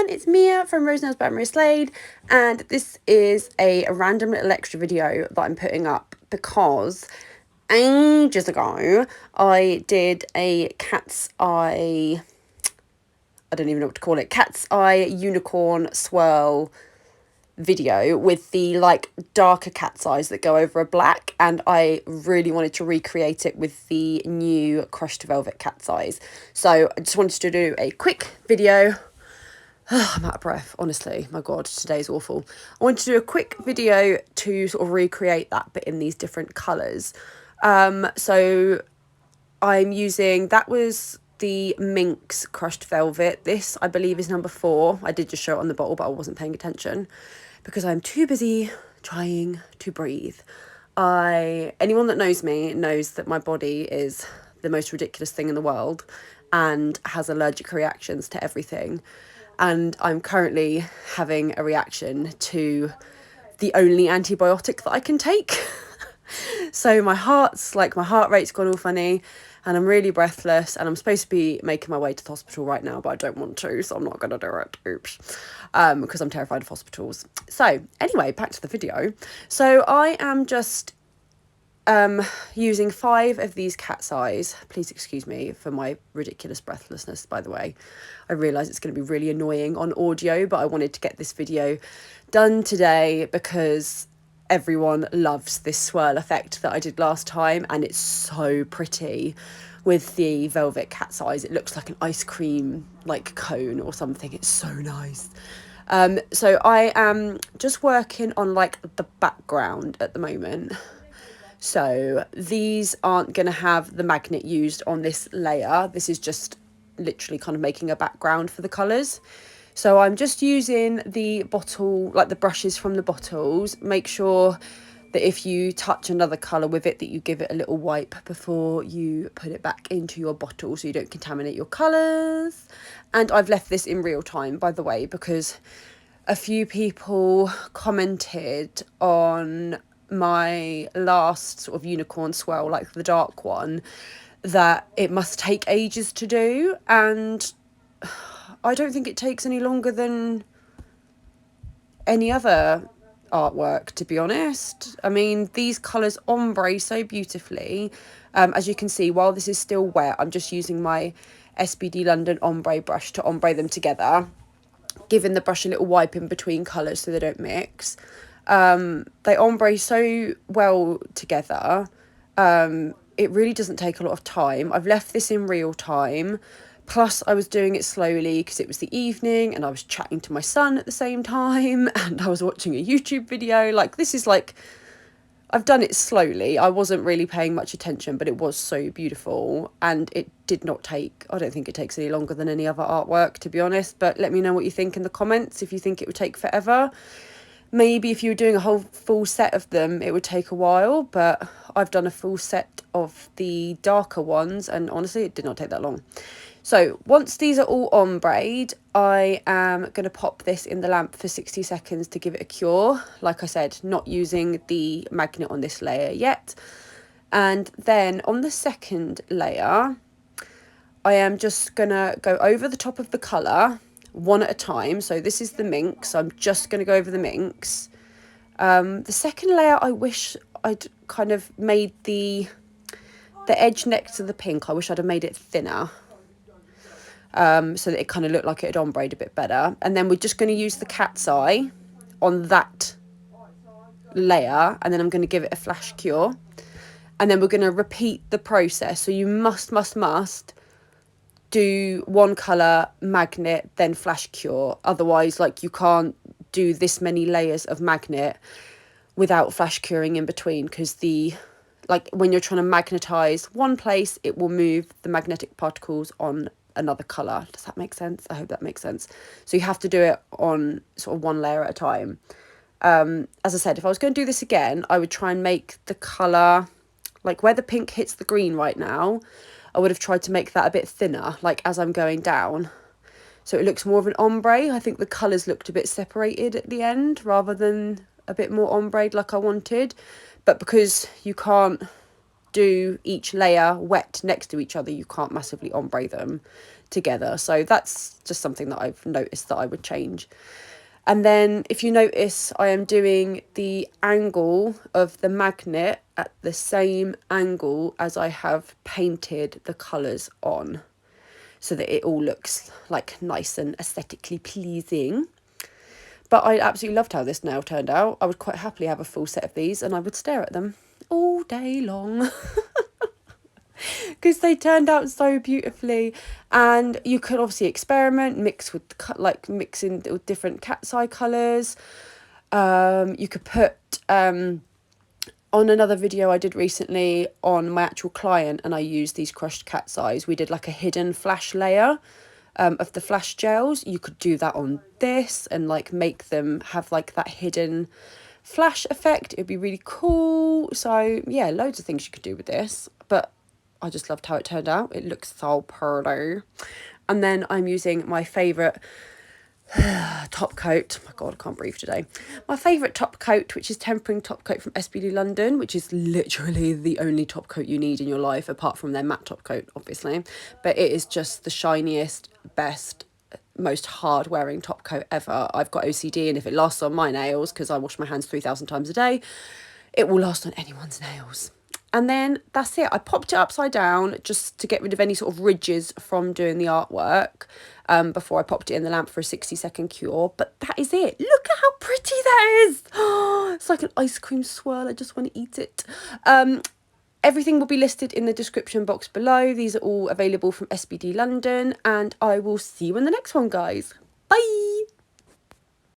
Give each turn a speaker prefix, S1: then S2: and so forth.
S1: everyone, it's Mia from Rose Nails by Maria Slade, and this is a random little extra video that I'm putting up because ages ago I did a cat's eye, I don't even know what to call it, cat's eye unicorn swirl video with the like darker cat's eyes that go over a black, and I really wanted to recreate it with the new crushed velvet cat's eyes. So I just wanted to do a quick video. I'm out of breath, honestly. My God, today's awful. I wanted to do a quick video to sort of recreate that, but in these different colours. So I'm using, that was the Minx crushed velvet. This, I believe, is number 4. I did just show it on the bottle, but I wasn't paying attention because I'm too busy trying to breathe. Anyone that knows me knows that my body is the most ridiculous thing in the world and has allergic reactions to everything. And I'm currently having a reaction to the only antibiotic that I can take. So my heart rate's gone all funny and I'm really breathless, and I'm supposed to be making my way to the hospital right now, but I don't want to, so I'm not going to do it. Oops. Because I'm terrified of hospitals. So anyway, back to the video. So I am just using 5 of these cat's eyes. Please excuse me for my ridiculous breathlessness, by the way. I realise it's going to be really annoying on audio, but I wanted to get this video done today because everyone loves this swirl effect that I did last time, and it's so pretty with the velvet cat's eyes. It looks like an ice cream like cone or something. It's so nice. So I am just working on like the background at the moment. So these aren't going to have the magnet used on this layer. This is just literally kind of making a background for the colours. So I'm just using the bottle, like the brushes from the bottles. Make sure that if you touch another colour with it, that you give it a little wipe before you put it back into your bottle so you don't contaminate your colours. And I've left this in real time, by the way, because a few people commented on my last sort of unicorn swirl, like the dark one, that it must take ages to do, and I don't think it takes any longer than any other artwork, to be honest. I mean, these colours ombre so beautifully. As you can see, while this is still wet, I'm just using my SBD London ombre brush to ombre them together, giving the brush a little wipe in between colours so they don't mix. They ombre so well together. It really doesn't take a lot of time. I've left this in real time. Plus, I was doing it slowly because it was the evening and I was chatting to my son at the same time and I was watching a YouTube video. Like, this is like, I've done it slowly. I wasn't really paying much attention, but it was so beautiful. And it did not take, I don't think it takes any longer than any other artwork, to be honest. But let me know what you think in the comments if you think it would take forever. Maybe if you were doing a whole full set of them, it would take a while, but I've done a full set of the darker ones and honestly, it did not take that long. So once these are all ombreed, I am going to pop this in the lamp for 60 seconds to give it a cure. Like I said, not using the magnet on this layer yet. And then on the second layer, I am just going to go over the top of the colour one at a time. So this is the Minx. So I'm just going to go over the Minx. The second layer, I wish I'd kind of made the edge next to the pink. I wish I'd have made it thinner. So that it kind of looked like it had ombreed a bit better. And then we're just going to use the cat's eye on that layer, and then I'm going to give it a flash cure, and then we're going to repeat the process. So you must do one colour, magnet, then flash cure. Otherwise, like, you can't do this many layers of magnet without flash curing in between, because when you're trying to magnetise one place, it will move the magnetic particles on another colour. Does that make sense? I hope that makes sense. So you have to do it on sort of one layer at a time. As I said, if I was going to do this again, I would try and make the colour, like where the pink hits the green right now, I would have tried to make that a bit thinner, like as I'm going down. So it looks more of an ombre. I think the colours looked a bit separated at the end rather than a bit more ombre like I wanted. But because you can't do each layer wet next to each other, you can't massively ombre them together. So that's just something that I've noticed that I would change. And then if you notice, I am doing the angle of the magnet at the same angle as I have painted the colours on, so that it all looks like nice and aesthetically pleasing. But I absolutely loved how this nail turned out. I would quite happily have a full set of these and I would stare at them all day long. Because they turned out so beautifully. And you could obviously experiment, mix with mixing with different cat's eye colours. You could put on another video I did recently on my actual client, and I used these crushed cat's eyes. We did like a hidden flash layer of the flash gels. You could do that on this and like make them have like that hidden flash effect. It'd be really cool. So yeah, loads of things you could do with this, but I just loved how it turned out. It looks so pretty. And then I'm using my favourite top coat. My God, I can't breathe today. My favourite top coat, which is Tempering Top Coat from SBD London, which is literally the only top coat you need in your life, apart from their matte top coat, obviously. But it is just the shiniest, best, most hard wearing top coat ever. I've got OCD, and if it lasts on my nails, because I wash my hands 3,000 times a day, it will last on anyone's nails. And then that's it. I popped it upside down just to get rid of any sort of ridges from doing the artwork before I popped it in the lamp for a 60-second cure. But that is it. Look at how pretty that is. It's like an ice cream swirl. I just want to eat it. Everything will be listed in the description box below. These are all available from SBD London. And I will see you in the next one, guys. Bye.